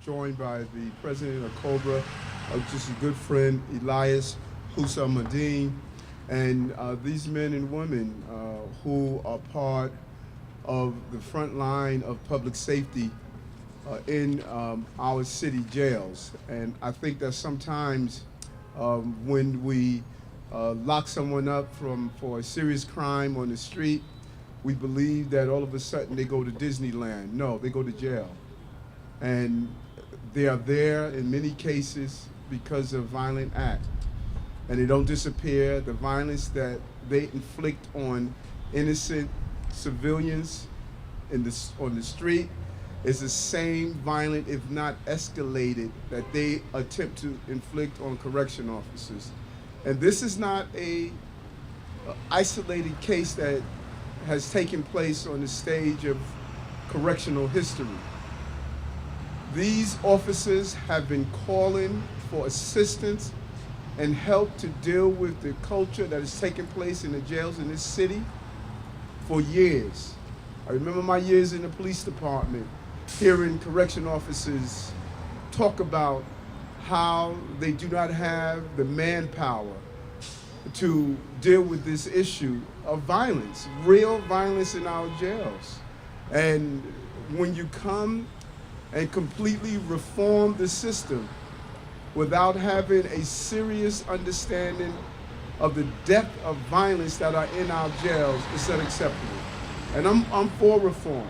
joined by the president of COBA, just a good friend, Elias, Husamudeen, and these men and women who are part of the front line of public safety in our city jails. And I think that sometimes when we lock someone up for a serious crime on the street, we believe that all of a sudden they go to Disneyland. No, they go to jail. And they are there in many cases because of violent acts. And they don't disappear. The violence that they inflict on innocent civilians on the street is the same violent, if not escalated, that they attempt to inflict on correction officers. And this is not a isolated case that has taken place on the stage of correctional history. These officers have been calling for assistance and help to deal with the culture that is taking place in the jails in this city for years. I remember my years in the police department, hearing correction officers talk about how they do not have the manpower to deal with this issue of violence, real violence in our jails. And when you come and completely reform the system without having a serious understanding of the depth of violence that are in our jails, it's unacceptable. And I'm for reform.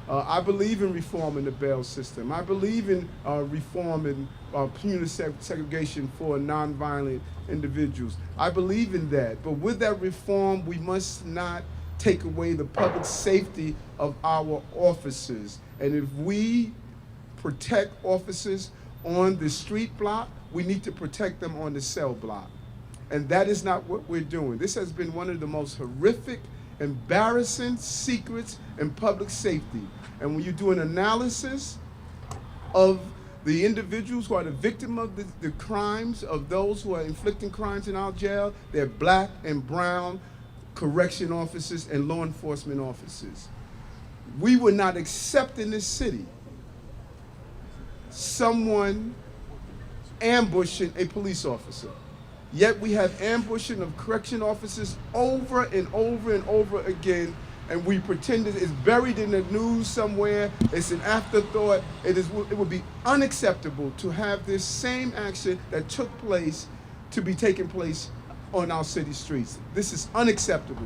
I believe in reforming the bail system. I believe in reforming punitive segregation for nonviolent individuals. I believe in that. But with that reform, we must not take away the public safety of our officers. And if we protect officers on the street block, we need to protect them on the cell block. And that is not what we're doing. This has been one of the most horrific, embarrassing secrets in public safety. And when you do an analysis of the individuals who are the victim of the crimes, of those who are inflicting crimes in our jail, they're black and brown correction officers and law enforcement officers. We would not accept in this city someone ambushing a police officer. Yet we have ambushing of correction officers over and over and over again, and we pretend that it's buried in the news somewhere, it's an afterthought. It would be unacceptable to have this same action that took place to be taking place on our city streets. This is unacceptable,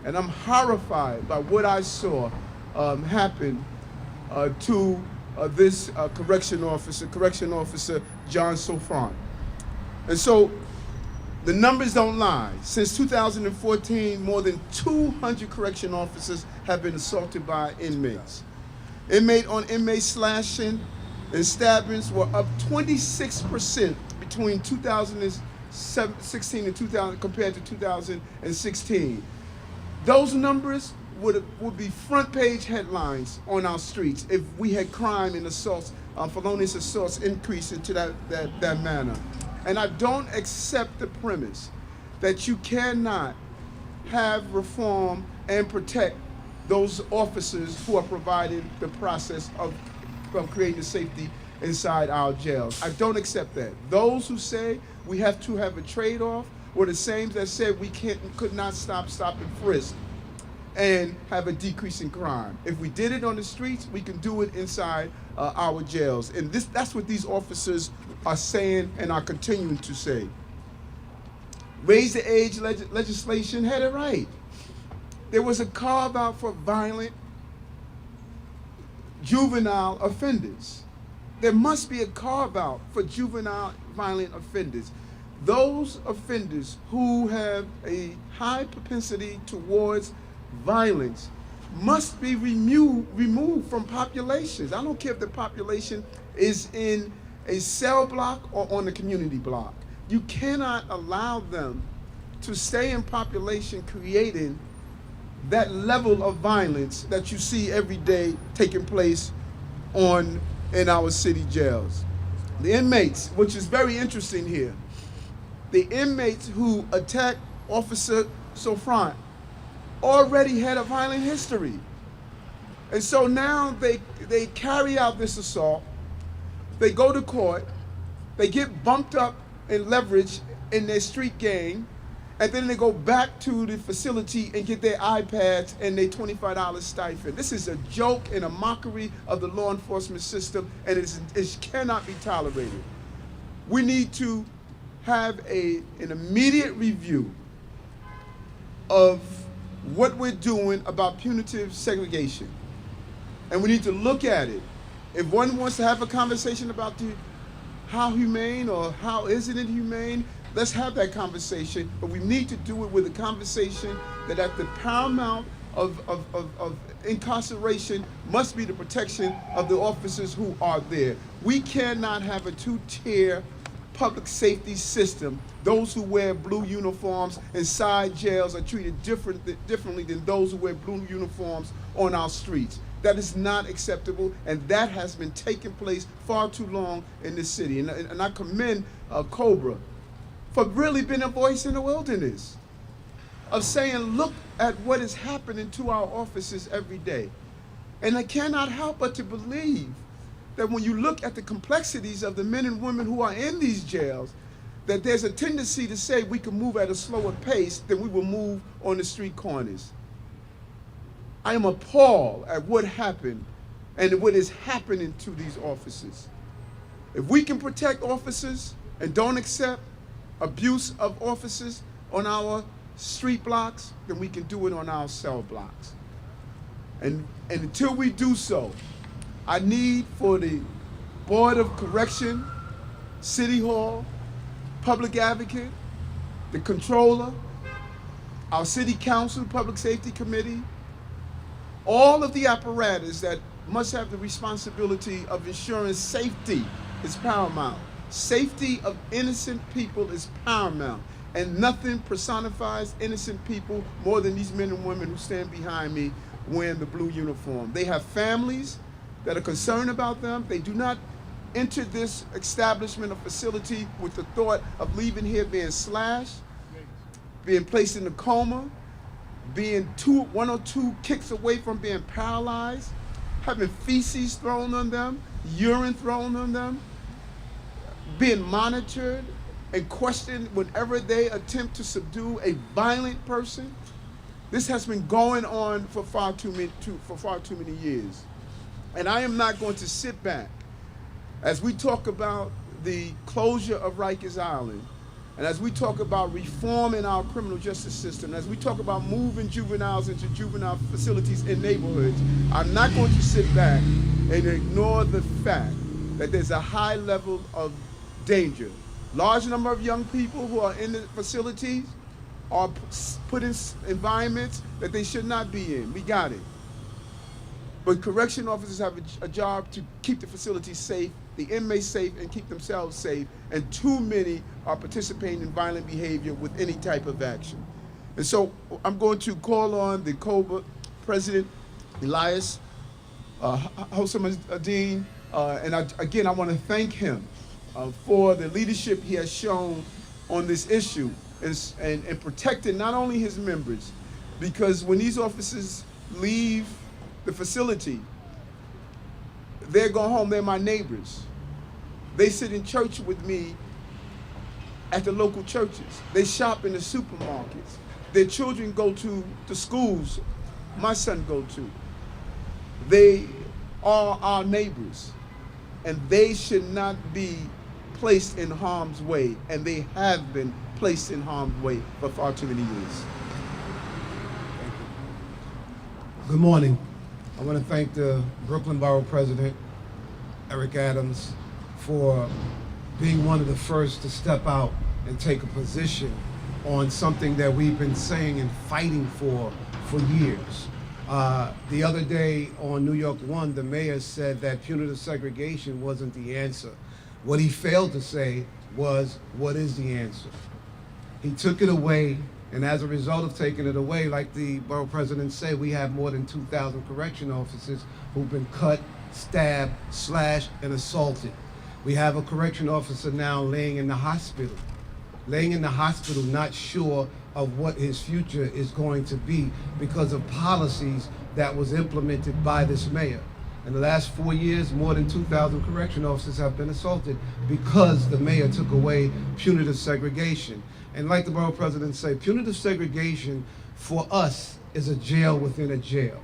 and I'm horrified by what I saw happen to this correction officer, Jean Souffrant. And so the numbers don't lie. Since 2014, more than 200 correction officers have been assaulted by inmates. Inmate-on-inmate slashing and stabbings were up 26% between 2016 and 2000 compared to 2016. Those numbers would be front page headlines on our streets if we had crime and assaults, felonious assaults increasing to that manner. And I don't accept the premise that you cannot have reform and protect those officers who are providing the process of creating the safety inside our jails. I don't accept that. Those who say we have to have a trade-off were the same that said we could not stop and frisk and have a decrease in crime. If we did it on the streets, we can do it inside our jails. And that's what these officers are saying and are continuing to say. Raise the age legislation had it right. There was a carve-out for violent juvenile offenders. There must be a carve-out for juvenile violent offenders. Those offenders who have a high propensity towards violence must be removed from populations. I don't care if the population is in a cell block or on the community block. You cannot allow them to stay in population creating that level of violence that you see every day taking place in our city jails. The inmates, which is very interesting here, the inmates who attacked Officer Souffrant already had a violent history. And so now they carry out this assault. They go to court, they get bumped up and leveraged in their street gang, and then they go back to the facility and get their iPads and their $25 stipend. This is a joke and a mockery of the law enforcement system, and it cannot be tolerated. We need to have an immediate review of what we're doing about punitive segregation. And we need to look at it. If one wants to have a conversation about how humane or how isn't it humane, let's have that conversation, but we need to do it with a conversation that at the paramount of incarceration must be the protection of the officers who are there. We cannot have a two-tier public safety system. Those who wear blue uniforms inside jails are treated differently than those who wear blue uniforms on our streets. That is not acceptable, and that has been taking place far too long in this city. And I commend COBA for really being a voice in the wilderness, of saying, look at what is happening to our officers every day. And I cannot help but to believe that when you look at the complexities of the men and women who are in these jails, that there's a tendency to say we can move at a slower pace than we will move on the street corners. I am appalled at what happened and what is happening to these officers. If we can protect officers and don't accept abuse of officers on our street blocks, then we can do it on our cell blocks. And until we do so, I need for the Board of Correction, City Hall, Public Advocate, the Controller, our City Council, Public Safety Committee, all of the apparatus that must have the responsibility of ensuring safety is paramount. Safety of innocent people is paramount, and nothing personifies innocent people more than these men and women who stand behind me wearing the blue uniform. They have families that are concerned about them. They do not enter this establishment or facility with the thought of leaving here being slashed, being placed in a coma, being one or two kicks away from being paralyzed, having feces thrown on them, urine thrown on them, being monitored and questioned whenever they attempt to subdue a violent person. This has been going on for far too many years. And I am not going to sit back as we talk about the closure of Rikers Island, and as we talk about reform in our criminal justice system, as we talk about moving juveniles into juvenile facilities in neighborhoods, I'm not going to sit back and ignore the fact that there's a high level of danger. Large number of young people who are in the facilities are put in environments that they should not be in. We got it. But correction officers have a job to keep the facilities safe, the inmates safe, and keep themselves safe, and too many are participating in violent behavior with any type of action. And so I'm going to call on the COBA President Elias Husamudeen, and again, I want to thank him for the leadership he has shown on this issue and protecting not only his members, because when these officers leave the facility, they go home, they're my neighbors. They sit in church with me at the local churches. They shop in the supermarkets. Their children go to the schools my son go to. They are our neighbors, and they should not be placed in harm's way, and they have been placed in harm's way for far too many years. Good morning. I want to thank the Brooklyn Borough President Eric Adams for being one of the first to step out and take a position on something that we've been saying and fighting for years. The other day on New York One, the mayor said that punitive segregation wasn't the answer. What he failed to say was, what is the answer? He took it away, and as a result of taking it away, like the borough president said, we have more than 2,000 correction officers who've been cut, stabbed, slashed, and assaulted. We have a correction officer now laying in the hospital not sure of what his future is going to be because of policies that was implemented by this mayor. In the last 4 years, more than 2,000 correction officers have been assaulted because the mayor took away punitive segregation. And like the borough president said, punitive segregation for us is a jail within a jail.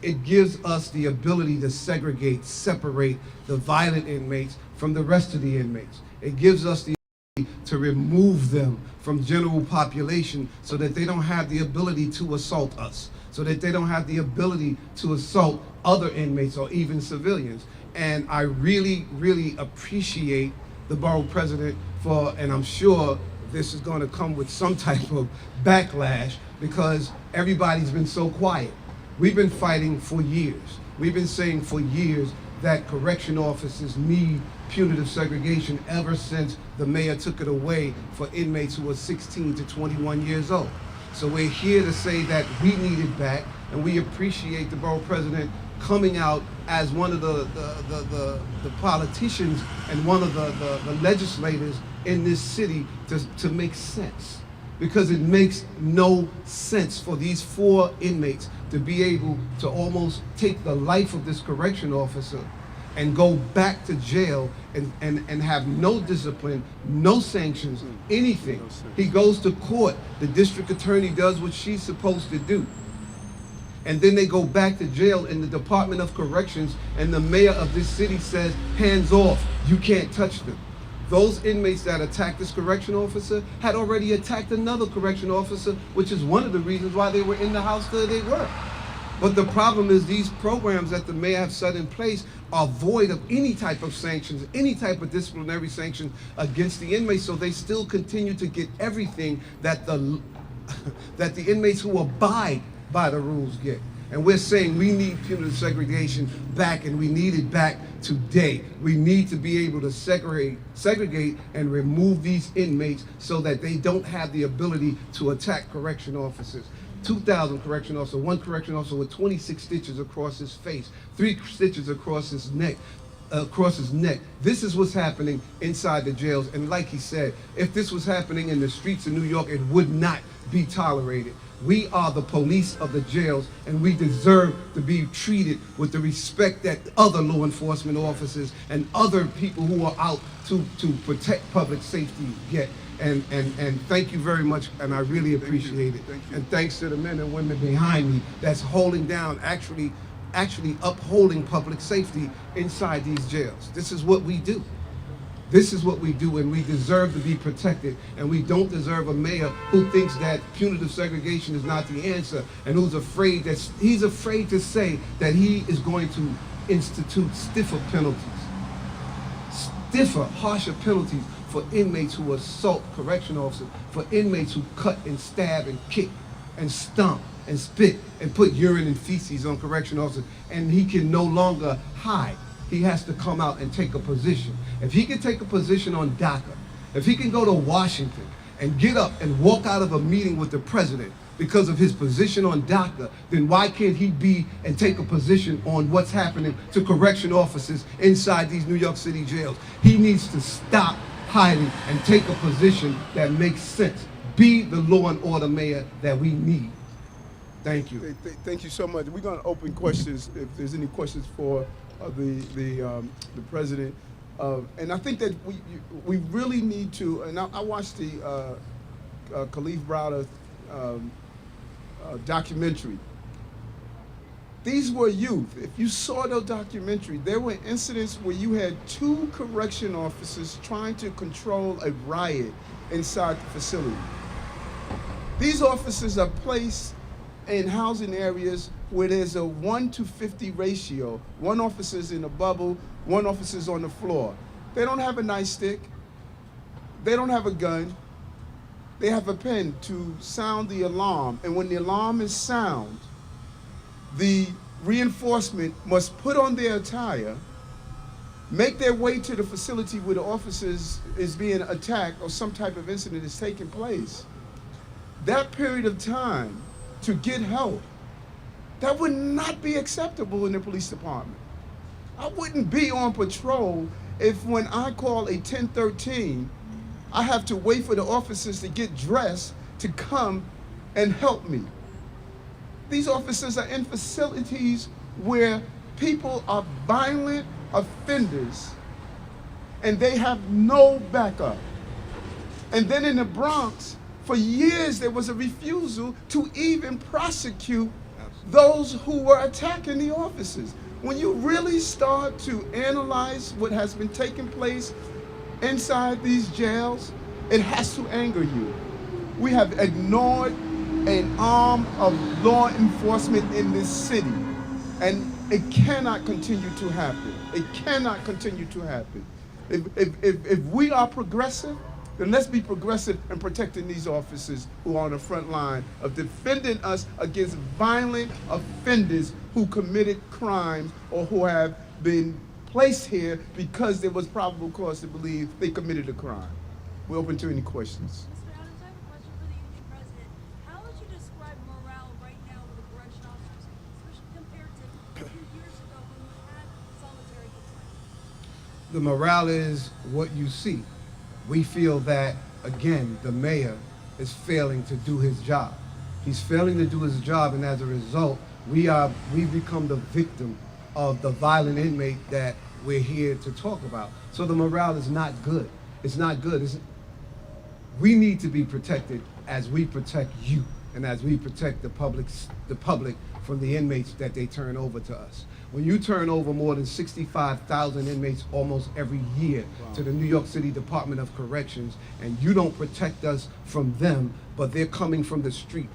It gives us the ability to segregate, separate the violent inmates from the rest of the inmates. It gives us the ability to remove them from general population so that they don't have the ability to assault us, so that they don't have the ability to assault other inmates or even civilians. And I really, really appreciate the borough president for, and I'm sure this is going to come with some type of backlash because everybody's been so quiet. We've been fighting for years. We've been saying for years that correction officers need punitive segregation ever since the mayor took it away for inmates who were 16 to 21 years old. So we're here to say that we need it back, and we appreciate the borough president coming out as one of the politicians and one of the legislators in this city to make sense. Because it makes no sense for these 4 inmates to be able to almost take the life of this correction officer and go back to jail and have no discipline, no sanctions, anything. He goes to court, the district attorney does what she's supposed to do. And then they go back to jail in the Department of Corrections, and the mayor of this city says, hands off, you can't touch them. Those inmates that attacked this correction officer had already attacked another correction officer, which is one of the reasons why they were in the house that they were. But the problem is these programs that the mayor has set in place are void of any type of sanctions, any type of disciplinary sanctions against the inmates, so they still continue to get everything that the inmates who abide by the rules get. And we're saying we need punitive segregation back, and we need it back today. We need to be able to segregate and remove these inmates so that they don't have the ability to attack correction officers. 2,000 correction officers, 1 correction officer with 26 stitches across his face, 3 stitches across his neck. This is what's happening inside the jails. And like he said, if this was happening in the streets of New York, it would not be tolerated. We are the police of the jails, and we deserve to be treated with the respect that other law enforcement officers and other people who are out to protect public safety get. And thank you very much, and I really appreciate it. Thank you. And thanks to the men and women behind me that's holding down, actually upholding public safety inside these jails. This is what we do. This is what we do, and we deserve to be protected, and we don't deserve a mayor who thinks that punitive segregation is not the answer, and who's afraid to say that he is going to institute stiffer penalties, harsher penalties for inmates who assault correction officers, for inmates who cut and stab and kick and stomp and spit and put urine and feces on correction officers, and he can no longer hide. He has to come out and take a position. If he can take a position on DACA, if he can go to Washington and get up and walk out of a meeting with the president because of his position on DACA, then why can't he be and take a position on what's happening to correction officers inside these New York City jails? He needs to stop hiding and take a position that makes sense. Be the law and order mayor that we need. Thank you. Thank you so much. We're going to open questions if there's any questions for the president. And I think that we really need to, and I watched the Khalif Browder documentary. These were youth. If you saw the documentary, there were incidents where you had 2 correction officers trying to control a riot inside the facility. These officers are placed in housing areas where there's a 1 to 50 ratio. 1 officer's in a bubble, 1 officer's on the floor. They don't have a nightstick. They don't have a gun. They have a pen to sound the alarm. And when the alarm is sound, the reinforcement must put on their attire, make their way to the facility where the officers is being attacked or some type of incident is taking place. That period of time to get help, that would not be acceptable in the police department. I wouldn't be on patrol if when I call a 1013, I have to wait for the officers to get dressed to come and help me. These officers are in facilities where people are violent offenders and they have no backup. And then in the Bronx, for years there was a refusal to even prosecute those who were attacking the officers. When you really start to analyze what has been taking place inside these jails, it has to anger you. We have ignored an arm of law enforcement in this city, and it cannot continue to happen. It cannot continue to happen. If we are progressive, then let's be progressive in protecting these officers who are on the front line of defending us against violent offenders who committed crimes or who have been placed here because there was probable cause to believe they committed a crime. We're open to any questions. Mr. Adams, I have a question for the union president. How would you describe morale right now with the correction officers, especially compared to a few years ago when we had solitary confinement? The morale is what you see. We feel that, again, the mayor is failing to do his job. He's failing to do his job, and as a result, we've become the victim of the violent inmate that we're here to talk about. So the morale is not good. It's not good. We need to be protected as we protect you and as we protect the public from the inmates that they turn over to us. When you turn over more than 65,000 inmates almost every year to the New York City Department of Corrections, and you don't protect us from them, but they're coming from the street.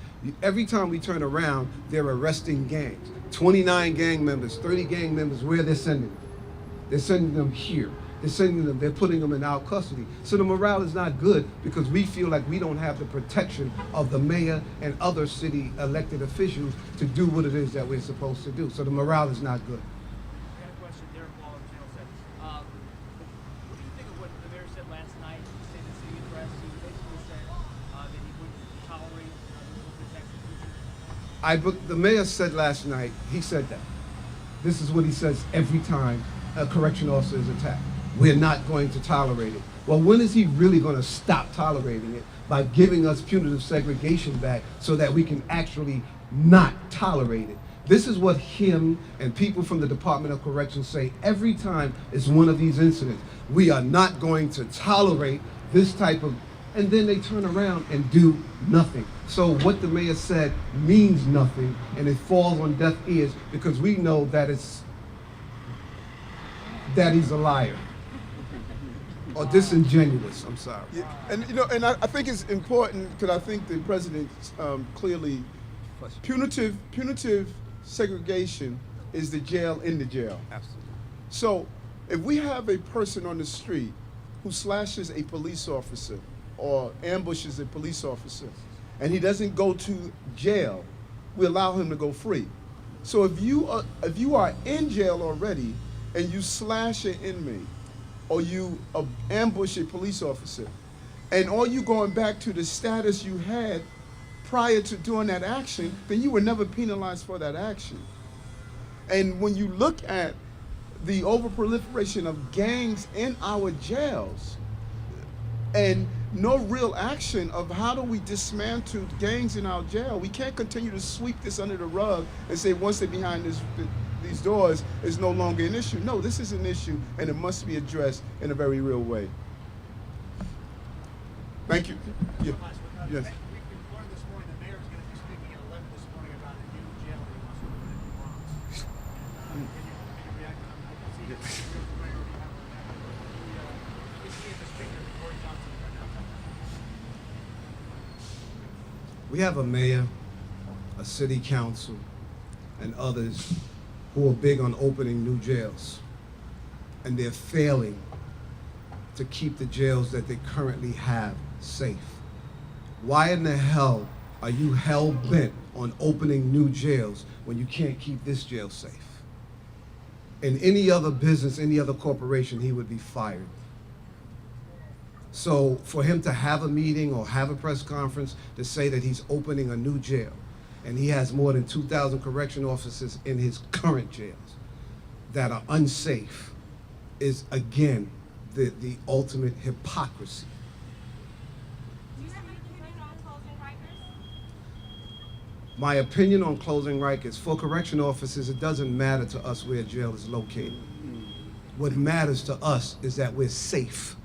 Every time we turn around, they're arresting gangs. 29 gang members, 30 gang members, where they're sending them? They're sending them here. They're putting them in our custody. So the morale is not good because we feel like we don't have the protection of the mayor and other city elected officials to do what it is that we're supposed to do. So the morale is not good. I got a question, Derek Wall of Channel 7. What do you think of what the mayor said last night? He said the city address. He basically said that he wouldn't tolerate this protection. The mayor said last night, he said that. This is what he says every time a correction officer is attacked. We're not going to tolerate it. Well, when is he really going to stop tolerating it? By giving us punitive segregation back so that we can actually not tolerate it. This is what him and people from the Department of Corrections say every time it's one of these incidents. We are not going to tolerate this type of, and then they turn around and do nothing. So what the mayor said means nothing, and it falls on deaf ears because we know that he's a liar. Or disingenuous, I'm sorry. Yeah, and I think it's important because I think the president clearly, punitive segregation is the jail in the jail. Absolutely. So if we have a person on the street who slashes a police officer or ambushes a police officer and he doesn't go to jail, we allow him to go free. So if you are in jail already and you slash an inmate, or you ambush a police officer, and all you going back to the status you had prior to doing that action, then you were never penalized for that action. And when you look at the overproliferation of gangs in our jails, and no real action of how do we dismantle gangs in our jail, we can't continue to sweep this under the rug and say once they're behind these doors is no longer an issue. No, this is an issue, and it must be addressed in a very real way. Thank you. Yeah. Yes. We learned this morning the mayor is going to be speaking at 11 this morning about a new jail that he wants to open in the Bronx. Can you react? I see the mayor already have that. Is he in the speaker before Johnson right now? We have a mayor, a city council, and others who are big on opening new jails, and they're failing to keep the jails that they currently have safe. Why in the hell are you hell-bent on opening new jails when you can't keep this jail safe? In any other business, any other corporation, he would be fired. So for him to have a meeting or have a press conference to say that he's opening a new jail, and he has more than 2,000 correction officers in his current jails that are unsafe, is again the ultimate hypocrisy. Do you have an opinion on closing Rikers? My opinion on closing Rikers, for correction officers, it doesn't matter to us where jail is located. What matters to us is that we're safe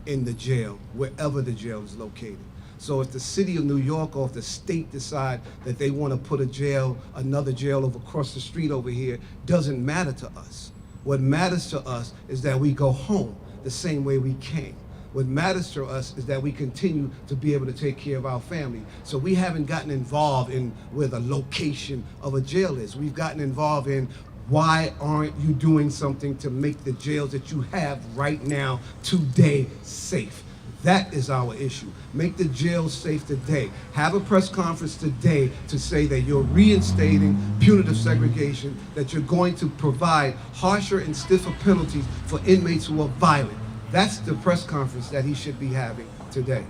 in the jail, wherever the jail is located. So if the city of New York or if the state decide that they want to put another jail over across the street over here, doesn't matter to us. What matters to us is that we go home the same way we came. What matters to us is that we continue to be able to take care of our family. So we haven't gotten involved in where the location of a jail is. We've gotten involved in why aren't you doing something to make the jails that you have right now today safe? That is our issue. Make the jails safe today. Have a press conference today to say that you're reinstating punitive segregation, that you're going to provide harsher and stiffer penalties for inmates who are violent. That's the press conference that he should be having today.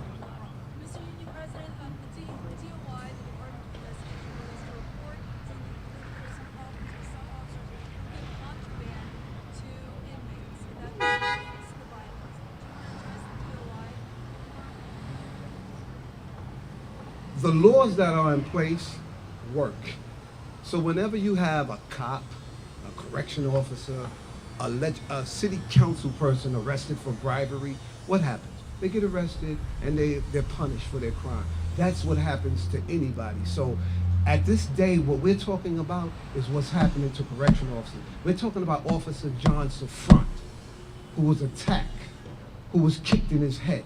Mr. Union President, the DOI, the Department of Investigation, released a report saying that there's some problems with some officers giving contraband to inmates, and that contributes to the violence. Do you want to address the DOI? The laws that are in place work. So whenever you have a cop, a correction officer, a city council person arrested for bribery, what happens? They get arrested and they're punished for their crime. That's what happens to anybody. So at this day, what we're talking about is what's happening to correction officers. We're talking about Officer Jean Souffrant, who was attacked, who was kicked in his head.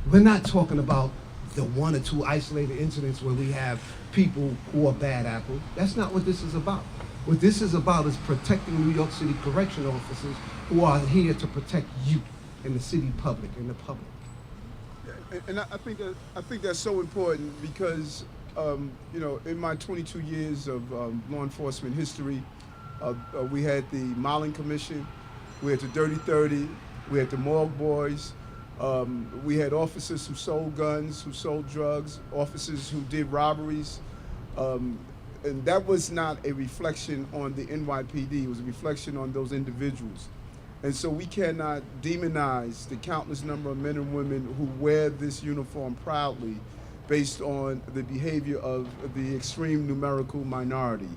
We're not talking about the one or two isolated incidents where we have people who are bad apples. That's not what this is about. What this is about is protecting New York City correction officers who are here to protect you and the city public and the public. And I think that's so important because you know, in my 22 years of law enforcement history, we had the Modeling Commission, we had the Dirty 30, we had the Morgue Boys, we had officers who sold guns, who sold drugs, officers who did robberies. And that was not a reflection on the NYPD, it was a reflection on those individuals. And so we cannot demonize the countless number of men and women who wear this uniform proudly based on the behavior of the extreme numerical minority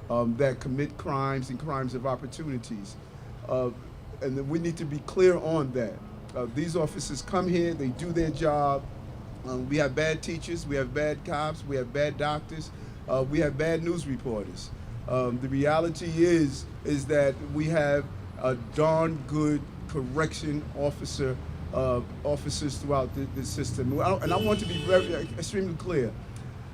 that commit crimes and crimes of opportunities. And we need to be clear on that. These officers come here, they do their job. We have bad teachers, we have bad cops, we have bad doctors. We have bad news reporters. The reality is that we have a darn good correction officers throughout the system. And I want to be very extremely clear.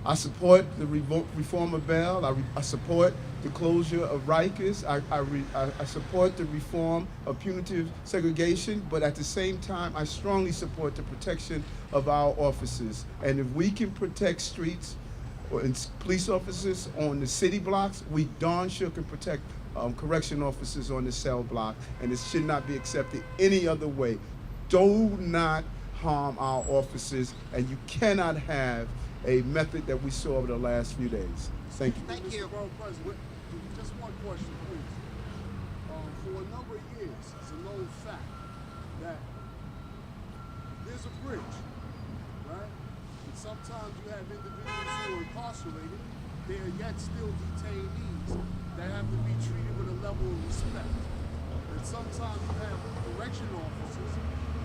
I support the reform of bail. I support the closure of Rikers. I support the reform of punitive segregation. But at the same time, I strongly support the protection of our officers. And if we can protect streets, and police officers on the city blocks, we darn sure can protect correction officers on the cell block, and it should not be accepted any other way. Do not harm our officers, and you cannot have a method that we saw over the last few days. Thank you. Thank you. Mr. Borough President, just one question, please. For a number of years, it's a known fact that there's a bridge, right? And sometimes you have individuals who are incarcerated, they are yet still detainees that have to be treated with a level of respect. And sometimes you have correction officers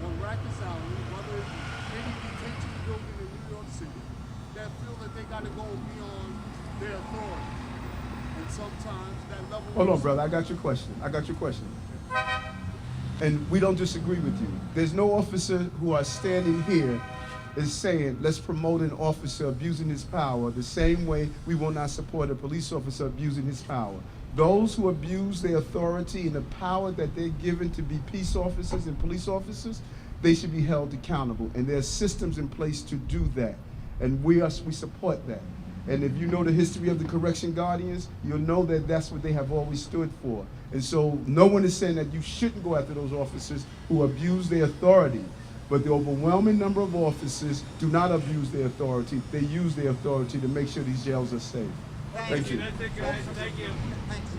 on Rikers Island, whether it's any detention building in New York City, that feel that they got to go beyond their authority. And sometimes that level Hold of on, brother. I got your question. And we don't disagree with you. There's no officer who are standing here is saying, let's promote an officer abusing his power the same way we will not support a police officer abusing his power. Those who abuse their authority and the power that they're given to be peace officers and police officers, they should be held accountable. And there are systems in place to do that. And we support that. And if you know the history of the correction guardians, you'll know that that's what they have always stood for. And so no one is saying that you shouldn't go after those officers who abuse their authority. But the overwhelming number of officers do not abuse their authority. They use their authority to make sure these jails are safe. Thank you. That's it, guys. Thank you. Thanks.